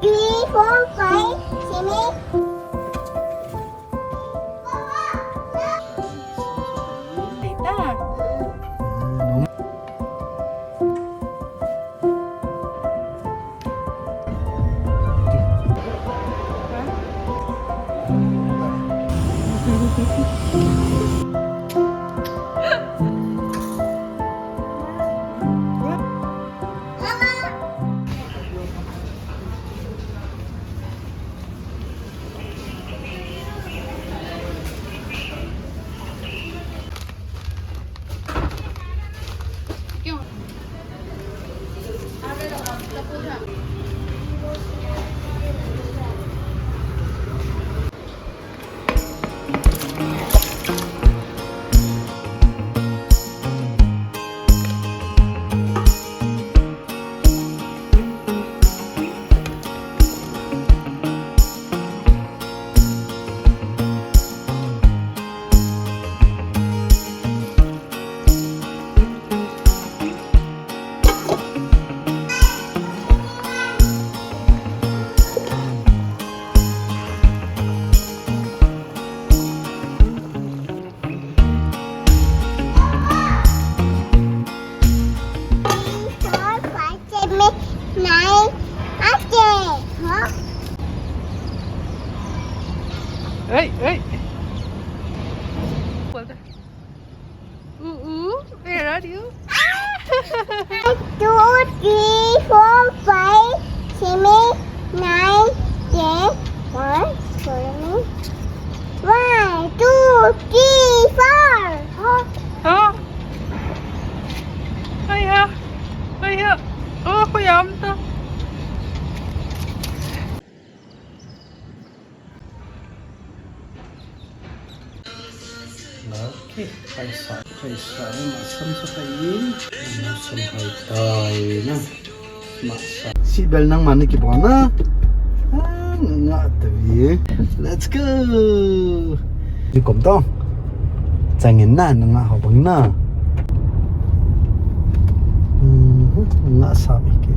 three, four, five, six. Tita. Four, five, seven, nine, okay. Huh? Ê. Where are you? One, two, three, four, five, seven, nine, 10. One, follow me. One, two, three, four. Huh? Hả? Hay ha. Kuya amta. Okay, kaisa ni masam sa kain. Masam tay na. Masa. Seatbelt nang mana ki bona. Nga tabi. Let's go. Di kom tong. Changin na nga habang na. Nga sabi ki.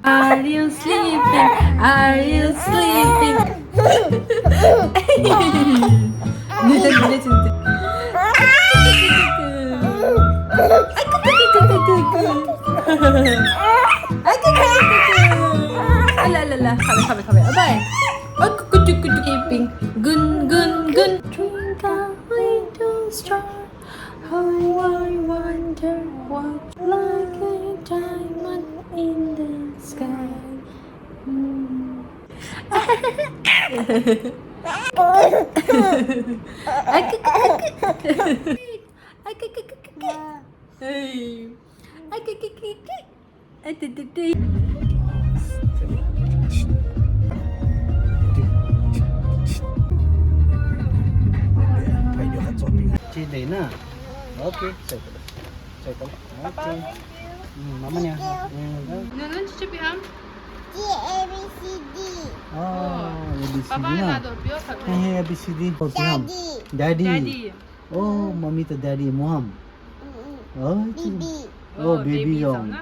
Are you sleeping? Are you sleeping? Neden şimdi? Ala ala ala. Khabe. Abay. Aku kucuk keeping. Gun. Drink a little star. How I wonder what like a diamond in the sky. Chị đấy nè. Ok, chạy con. Ok. Mama nha. Nunnun cucu piham. G A B C D. ABCD Papa na. nak dopiok tak? Hey, ABCD. Daddy. Daddy. Oh, mami to daddy Muhammad. Oh, Bibi. Oh, baby dong.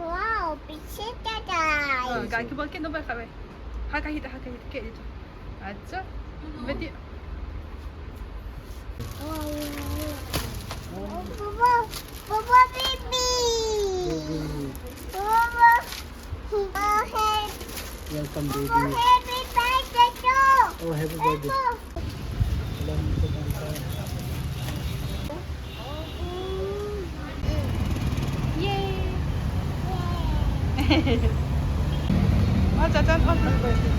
Wow, picture dada. Kaki bangkit nombor kat wei. Hak kita kek je tu. Aja. Berarti Baba baby. Baba. Head. Welcome baby. Happy birthday to. Oh, happy birthday. Jajan on birthday.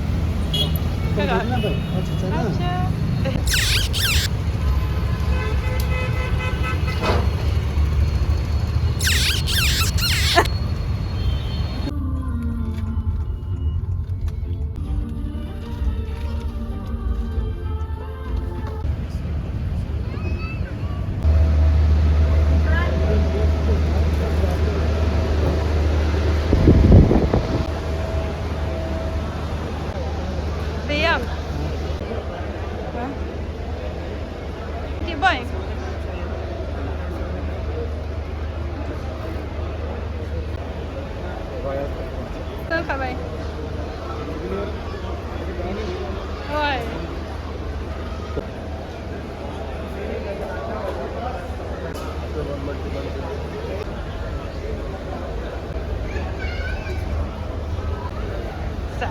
Kenapa? Oh, Cicana. Diam. Okay, boy.ទៅខាងវិញអូយសា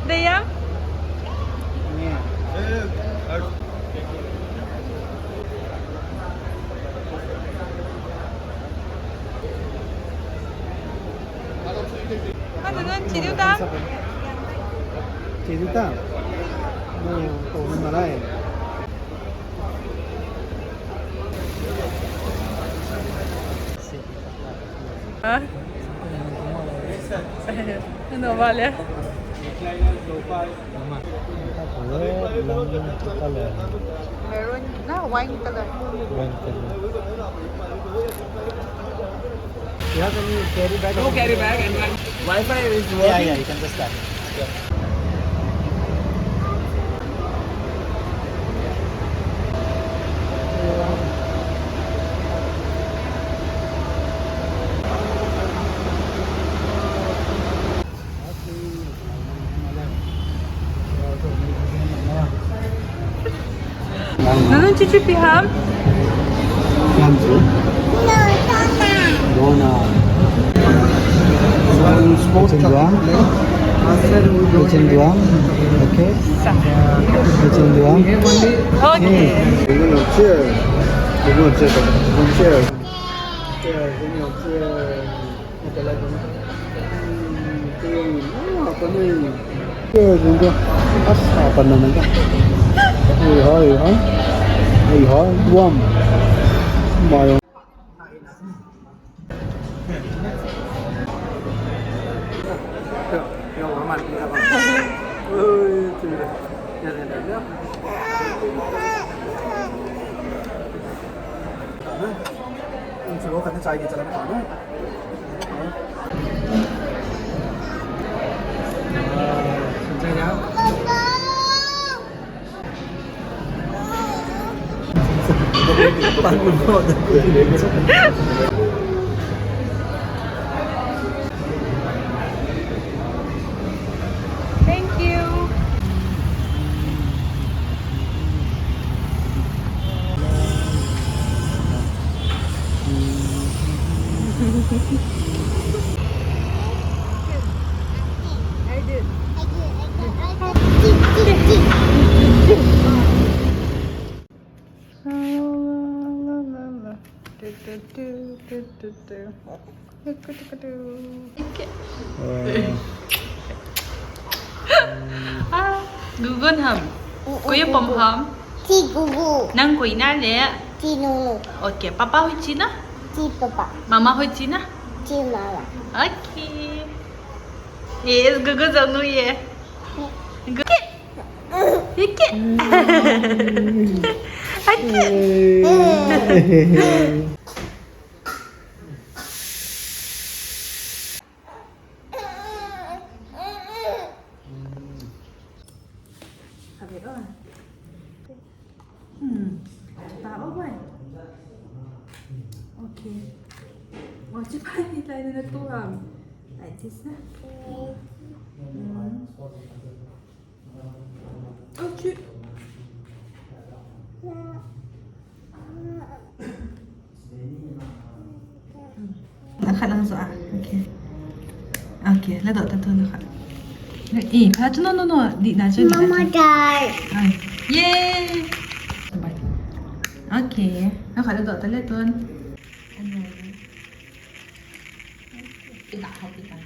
Diam. Nunnun, chị Điêu Tam. Chị Điêu Tam. Tổ mình mà đây. Hả? Ano vale? Meron na wine color. You have any carry bag? No carry bag and Wi-Fi is working. Yeah, you can just start. Nunnun cucu piham. Gansu. No, Tata. Dona. Kecenduang. Kecenduang. Okay. Kecenduang. Okay. Ini nak chair. Ini nak chair. Ini chair. Chair. Ini nak chair. Apa lagi? Apa ni? Chair juga. Apa namanya? Hai, buam. Mayo. Yang aman kita bang. Sudah. Ya. Ini kan cai di jalan mana? Pagod mo. Thank you. I did. Gugun hầm. Cô yêu bom hầm. Chị Gugu, Nang quỷ na lẽ. chị Nunnun, Ok, papa hồi chín á. chị Papa, Mama hồi chín á. chị Mama. Ok. Yes, Gugu giống nuôi ye. Gugu. Ikke. Ikke. Tao vậy. Ok. Wajib hai lain na tuam. Ay, tis na. Okay. Nakhat lang sa Okay. Okay, ladot ta to nakhat. Eh, pa no. Di na siya. Mama died. Yay! Okay. Nakhat ladot ta leton.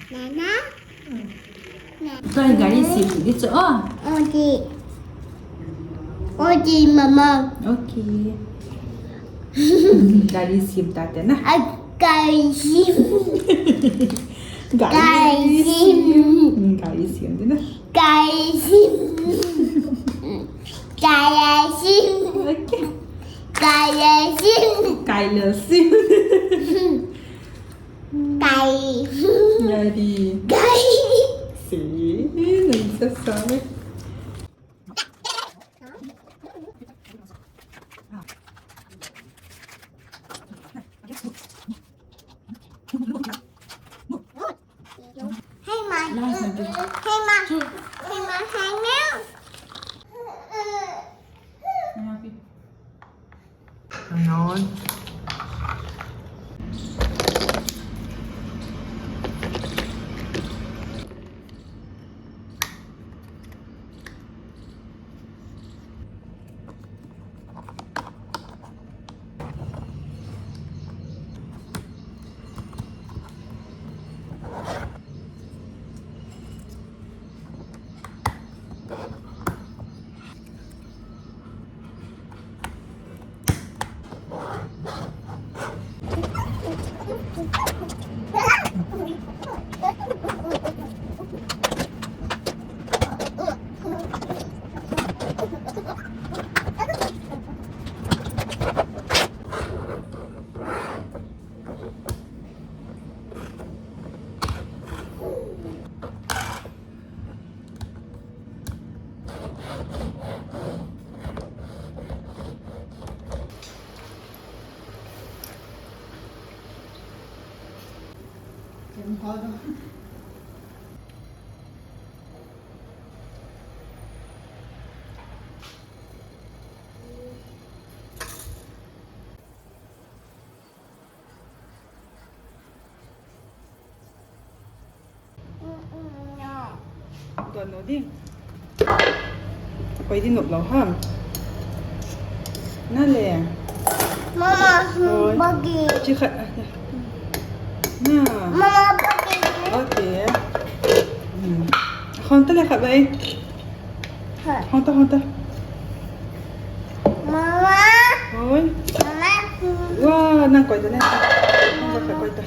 Nana, Ito ay gari sip. Dito oh. Odi Mama, Okay. Gari sip tate na. Gary Sim, Gari Sim. Gari sip din na. Gary Sim, Gary Sim, Okay. Gary Sim, Kyla sip. Gary, Gari. Gary. Si. Nagsasabi. Hey Ma, hang out. Ganon. Tuan no din. Pwede nộp lẩu hầm. Nó lè. Mama, Rồi. bagi. Chưa khẩn. Nè. Mama, bagi. Ok. Không tới là khẩn vậy. Không ta. Mama, Thôi. Mama. Wow, nang quay tới đây. Nang phải quay tới.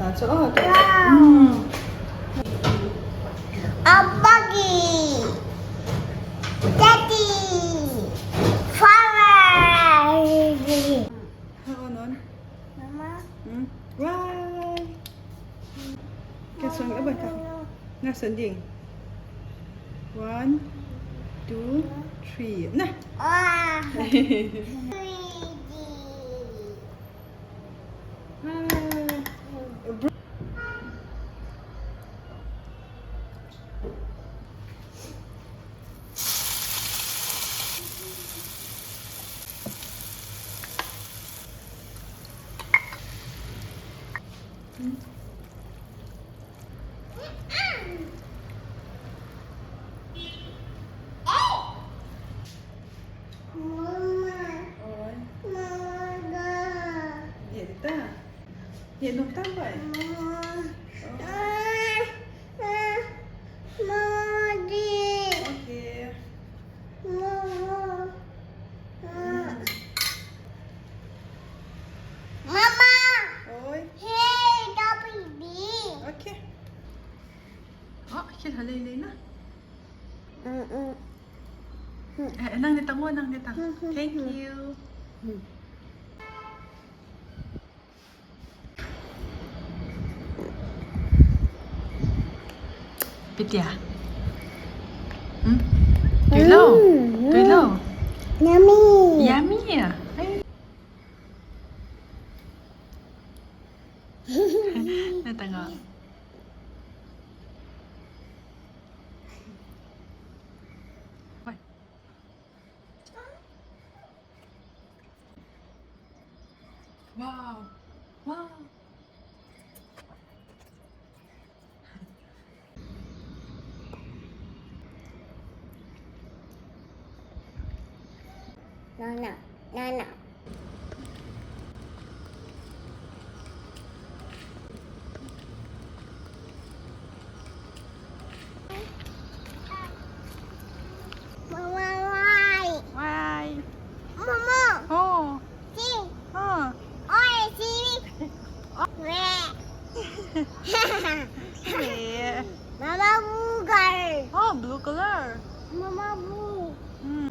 Ta chỗ. Bagi. Daddy. Father. Hao non. Mama. Wow. Cái xuống nữa bài tập. Nga sân đỉnh. 1, 2, 3. Nah. Ah. Ôi, vậy ta. Vậy nộp tao vậy. Ok. Mama, Ôi, hey, baby. ok. Xin hả lên lên á. Nang nitang mo, nang nitang. Thank you. Pitya. Tùy lâu. Tùy lâu. Yummy. Yummy à. Nitang nga. Wow. Wow. No. Mama, why? Why? Mama, Oh. see. Oh. Oh, see. Yeah. Mama, blue girl. Oh, blue color. Mama, blue. Hmm.